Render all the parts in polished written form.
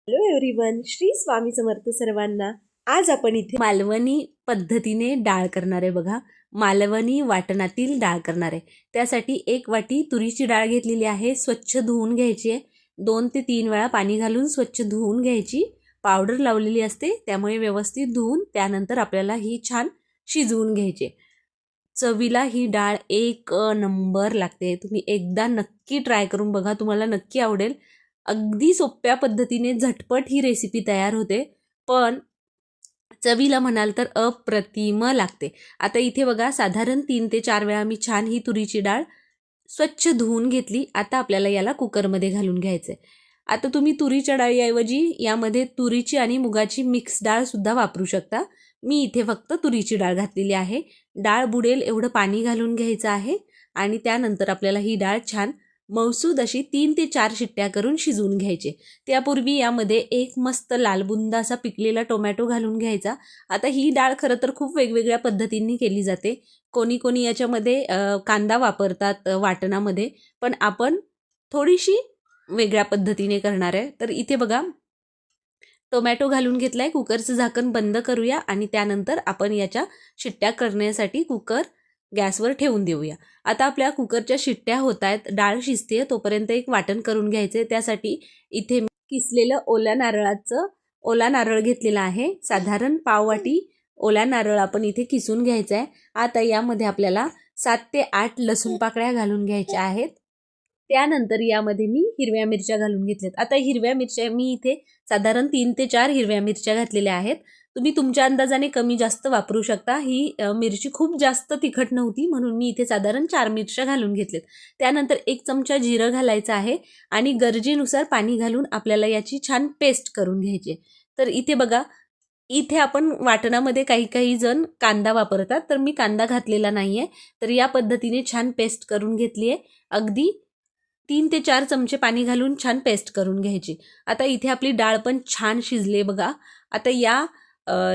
Hello everyone, Shri Swami Samarth सर्वांना। आज आपण इथे मालवणी पद्धतीने डाळ करणार आहे बघा। मालवणी वाटणातील डाळ करणार आहे। त्यासाठी 1 वाटी तुरीची डाळ घेतलेली आहे, स्वच्छ धुवून घ्यायची आहे। 2 ते 3 वेळा पाणी घालून स्वच्छ धुवून घ्यायची। पावडर लावलेली असते त्यामुळे व्यवस्थित धुवून त्यानंतर आपल्याला ही छान शिजवून घ्यायची। चवीला ही डाळ एक नंबर लागते। तुम्ही एकदा नक्की ट्राय करून बघा, तुम्हाला नक्की आवडेल। अगदी सोप्या पद्धतीने झटपट ही रेसिपी तयार होते, पण चवीला म्हणाल तर अप्रतिम लागते। आता इथे बघा, साधारण 3 ते 4 वेळा मी छान ही तुरीची डाळ स्वच्छ धुवून घेतली। आता आपल्याला याला कुकरमध्ये घालून घ्यायचे। आता तुम्ही तुरीच्या डाळीऐवजी यामध्ये तुरीची आणि मुगाची मिक्स डाळ सुद्धा वापरू शकता। मी इथे फक्त तुरीची डाळ घातलेली आहे। डाळ बुडेल एवढं पाणी घालून घ्यायचं आहे आणि त्यानंतर आपल्याला ही डाळ छान मौसूद अशी 3 ते 4 शिट्ट्या करून शिजवून घ्यायचे। त्यापूर्वी यामध्ये एक मस्त लालबुंद असा पिकलेला टोमॅटो घालून घ्यायचा। आता ही डाळ खरं तर खूप वेगवेगळ्या पद्धतींनी केली जाते। कोणी याच्यामध्ये कांदा वापरतात वाटणामध्ये, पण आपण थोडीशी वेगळ्या पद्धतीने करणार आहे। तर इथे बघा, टोमॅटो घालून घेतलाय। कुकरचं झाकण बंद करूया आणि त्यानंतर आपण याच्या शिट्ट्या करण्यासाठी कुकर गॅसवर ठेवून देऊया। आता आपल्या कुकरच्या शिट्ट्या होत आहेत, डाळ शिजते, तोपर्यंत एक वाटण करून घ्यायचे। त्यासाठी इथे मी किसलेलं ओला नारळ घेतलेला आहे। साधारण पाव वाटी ओला नारळ आपण इथे किसून घ्यायचा आहे। आता यामध्ये आपल्याला 7 ते 8 लसूण पाकळ्या घालून घ्यायच्या आहेत। त्यानंतर यामध्ये मी हिरव्या मिरच्या घालून घेतल्यात। आता हिरव्या मिरच्या मी इथे साधारण 3 ते 4 हिरव्या मिरच्या घातलेल्या आहेत। तुम्ही तुमच्या अंदाजाने कमी जास्त वापरू शकता। ही मिरची खूप जास्त तिखट नव्हती म्हणून मी इथे साधारण 4 मिरच्या घालून घेतलेत। त्यानंतर 1 चमचा जिरं घालायचं आहे आणि गरजेनुसार पाणी घालून आपल्याला याची छान पेस्ट करून घ्यायची। तर इथे बघा, इथे आपण वाटणामध्ये काही जण कांदा वापरतात, तर मी कांदा घातलेला नाहीये। तर या पद्धतीने छान पेस्ट करून घेतली आहे। अगदी 3 ते 4 चमचे पाणी घालून छान पेस्ट करून घ्यायची। आता इथे आपली डाळ पण छान शिजले बघा। आता या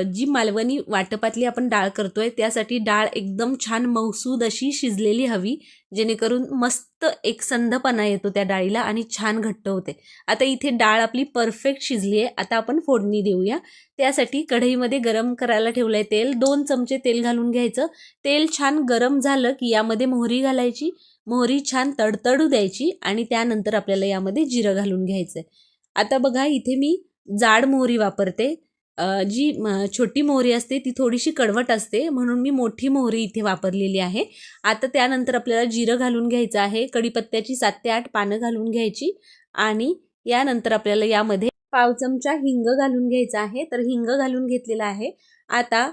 जी मालवणी वाटपातली आपण डाळ करतोय त्यासाठी डाळ एकदम छान मौसूद अशी शिजलेली हवी, जेणेकरून मस्त एकसंधपणा येतो त्या डाळीला आणि छान घट्ट होते। आता इथे डाळ आपली परफेक्ट शिजली आहे। आता आपण फोडणी देऊया। त्यासाठी कढईमध्ये गरम करायला ठेवलंय तेल। 2 चमचे तेल घालून घ्यायचं। तेल छान गरम झालं की यामध्ये मोहरी घालायची। मोहरी छान तडतडू द्यायची आणि त्यानंतर आपल्याला यामध्ये जिरं घालून घ्यायचंय। आता बघा, इथे मी जाड मोहरी वापरते। जी छोटी मोहरी असते ती थोडीशी कडवट असते, म्हणून मी मोठी मोहरी इथे वापरलेली आहे। आता त्यानंतर आपल्याला जिरं घालून घ्यायचं आहे। कढीपत्त्याची 7 ते 8 पानं घालून घ्यायची आणि यानंतर आपल्याला यामध्ये पाव चमचा हिंग घालून घ्यायचा आहे। तर हिंग घालून घेतलेला आहे। आता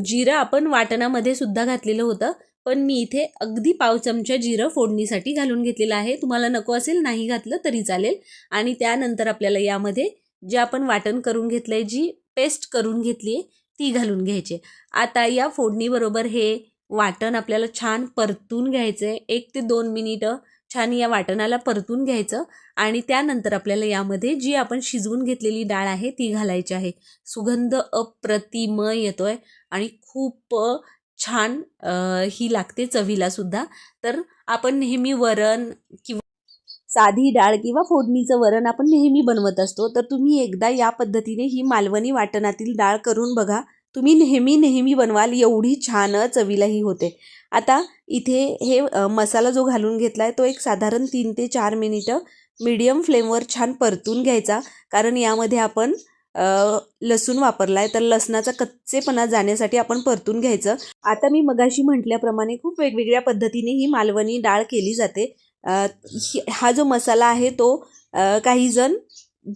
जिरं आपण वाटणामध्ये सुद्धा घातलेलं होतं, पण मी इथे अगदी पाव चमचा जिरं फोडणीसाठी घालून घेतलेलं आहे। तुम्हाला नको असेल नाही घातलं तरी चालेल। आणि त्यानंतर आपल्याला यामध्ये जे आपण वाटण करून घेतलंय, जी पेस्ट करून घेतली ती घालून घ्यायची। आता या फोडणीबरोबर हे वाटण आपल्याला छान परतून घ्यायचंय। 1 ते 2 मिनिटं छान या वाटणाला परतून घ्यायचं आणि त्यानंतर आपल्याला यामध्ये जी आपण शिजवून घेतलेली डाळ आहे ती घालायची आहे। सुगंध अप्रतिम येतोय आणि खूप छान ही लागते चवीला सुद्धा। तर आपण नेहमी वरण किंवा साधी डाळ किंवा फोडणीचं वरण आपण नेहमी बनवत असतो, तर तुम्ही एकदा या पद्धतीने ही मालवणी वाटणातील डाळ करून बघा। तुम्ही नेहमी बनवाल, एवढी छान चवीला ही होते। आता इथे हे मसाला जो घालून घेतलाय तो एक साधारण 3 ते 4 मिनिटं मीडियम फ्लेमवर छान परतून घ्यायचा, कारण यामध्ये आपण लसूण वापरलाय, तर लसणाचा कच्चेपणा जाण्यासाठी आपण परतून घ्यायचं। आता मी मगाशी म्हटल्याप्रमाणे खूप वेगवेगळ्या पद्धतीने ही मालवणी डाळ केली जाते। हा जो मसाला आहे तो काही जण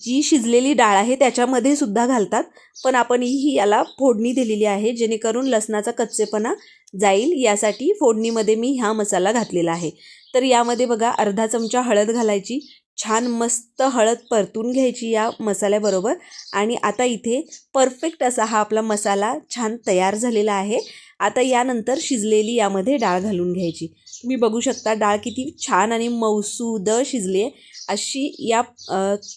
जी शिजलेली डाळ आहे त्याच्यामध्ये सुद्धा घालतात, पण आपण ही याला फोडणी दिलेली आहे, जेणेकरून लसणाचा कच्चेपणा जाईल यासाठी फोडणीमध्ये मी हा मसाला घातलेला आहे। तर यामध्ये बघा, अर्धा चमचा हळद घालायची। छान मस्त हळद परतून घ्यायची या मसाल्याबरोबर आणि आता इथे परफेक्ट असा हा आपला मसाला छान तयार झालेला आहे। आता यानंतर शिजलेली यामध्ये डाळ घालून घ्यायची। तुम्ही बघू शकता डाळ किती छान आणि मौसूद शिजली आहे अशी या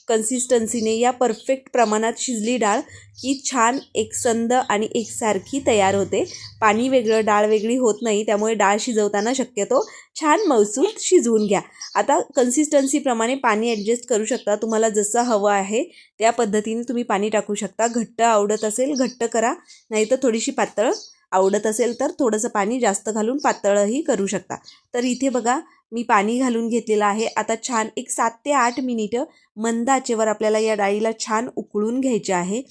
कन्सिस्टन्सीने या परफेक्ट प्रमाणात शिजली डाळ की छान एकसंध आणि एकसारखी तयार होते. पाणी वेगळं डाळ वेगळी होत नाही, त्यामुळे डाळ शिजवताना शक्यतो छान मौसूद शिजवून घ्या. आता कन्सिस्टन्सीप्रमाणे पाणी ॲडजस्ट करू शकता. तुम्हाला जसं हवं आहे त्या पद्धतीने तुम्ही पाणी टाकू शकता. घट्ट आवडत असेल घट्ट करा, नाही तर थोडीशी पातळ आवडत असेल तर थोडंसं पाणी जास्त घालून पातळही करू शकता. तर इथे बघा मी पाणी घालून घेतलेलं आहे. आता छान एक 7 ते 8 मिनिटं मंद आचेवर आपल्याला या डाळीला छान उकळून घ्यायचे आहे.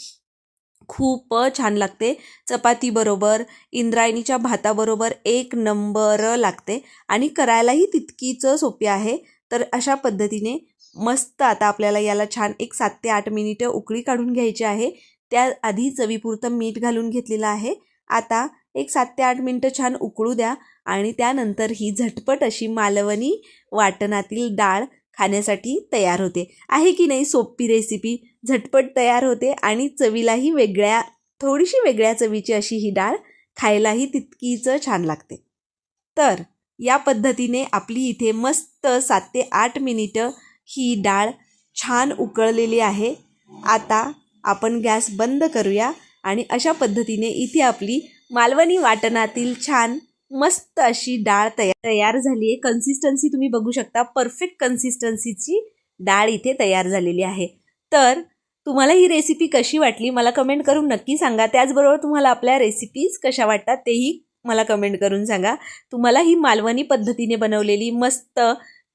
खूप छान लागते. चपातीबरोबर, इंद्रायणीच्या भाताबरोबर एक नंबर लागते आणि करायलाही तितकीच सोपी आहे. तर अशा पद्धतीने मस्त आता आपल्याला याला छान एक 7 ते 8 मिनिटं उकळी काढून घ्यायची आहे. त्याआधी चवीपुरतं मीठ घालून घेतलेलं आहे. आता एक 7 ते 8 मिनिटं छान उकळू द्या आणि त्यानंतर ही झटपट अशी मालवणी वाटणातील डाळ खाण्यासाठी तयार होते. आहे की नाही सोपी रेसिपी? झटपट तयार होते आणि चवीलाही थोडीशी वेगळ्या चवीची अशी ही डाळ खायलाही तितकीच छान लागते. तर या पद्धतीने आपली इथे मस्त 7 ते 8 मिनिटं ही डाळ छान उकळलेली आहे. आता आपण गॅस बंद करूया आणि अशा पद्धतीने इथे आपली मालवणी वाटणातील छान मस्त अशी डाळ तयार झाली आहे. कन्सिस्टन्सी तुम्ही बघू शकता. परफेक्ट कन्सिस्टन्सीची डाळ इथे तयार झालेली आहे. तर तुम्हाला ही रेसिपी कशी वाटली मला कमेंट करून नक्की सांगा. त्याचबरोबर तुम्हाला आपल्या रेसिपीज कशा वाटतात तेही मला कमेंट करून सांगा. तुम्हाला ही मालवणी पद्धतीने बनवलेली मस्त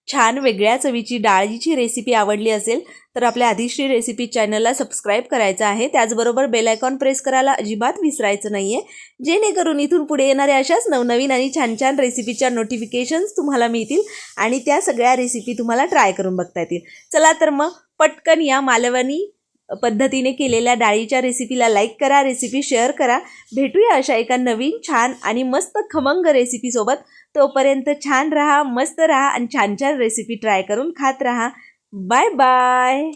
छान वेगळ्या चवीची डाळीची रेसिपी आवडली असेल तर आपल्या आदिश्री रेसिपी चॅनलला सबस्क्राईब करायचं आहे. त्याचबरोबर बेल आयकॉन प्रेस करायला अजिबात विसरायचं नाही आहे, जेणेकरून इथून पुढे येणाऱ्या अशाच नवनवीन आणि छान छान रेसिपीच्या नोटिफिकेशन्स तुम्हाला मिळतील आणि त्या सगळ्या रेसिपी तुम्हाला ट्राय करून बघता येतील. चला तर मग पटकन या मालवणी पद्धतीने केलेल्या डाळीच्या रेसिपीला लाईक करा, रेसिपी शेअर करा. भेटूया अशा एका नवीन छान आणि मस्त खमंग रेसिपीसोबत. तोपर्यंत छान राहा, मस्त राहा आणि छान छान रेसिपी ट्राय करून खात राहा. Bye bye.